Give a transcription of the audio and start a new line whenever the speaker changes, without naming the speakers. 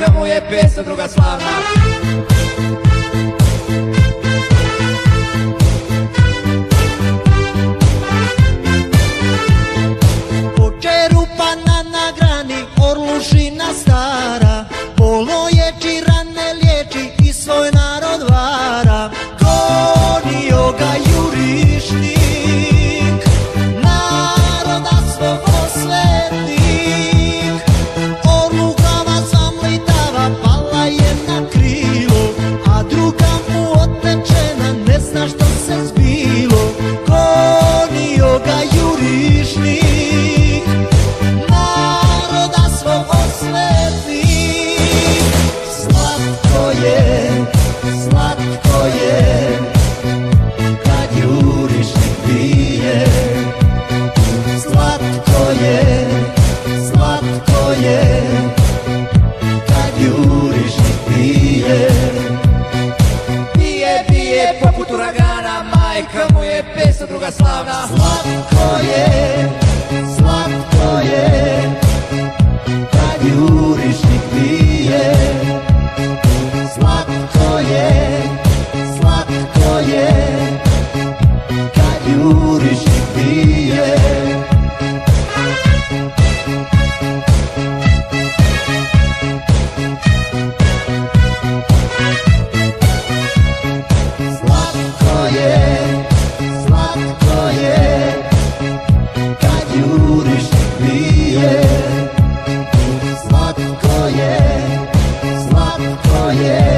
majka mu je pesma druga slavna.
Očerupana na grani, orlušina stara, poloječi rane liječi i svoj narod vara. Gonio ga jurišnik, naroda svog osvetnik, orlu glava zamlitava, pala je na krilo, a druga mu otečena, ne zna što se zbilo. Gonio ga jurišnik, naroda svog osvetnik. Slatko je, kad jurišnik bije. Slatko je, kad jurišnik bije.
Bije, bije poput uragana, majka mu je pesma druga slavna.
Slatko je, kad jurišnik bije. Slatko je, kad jurišnik bije. Slatko je, kad jurišnik bije. Slatko je,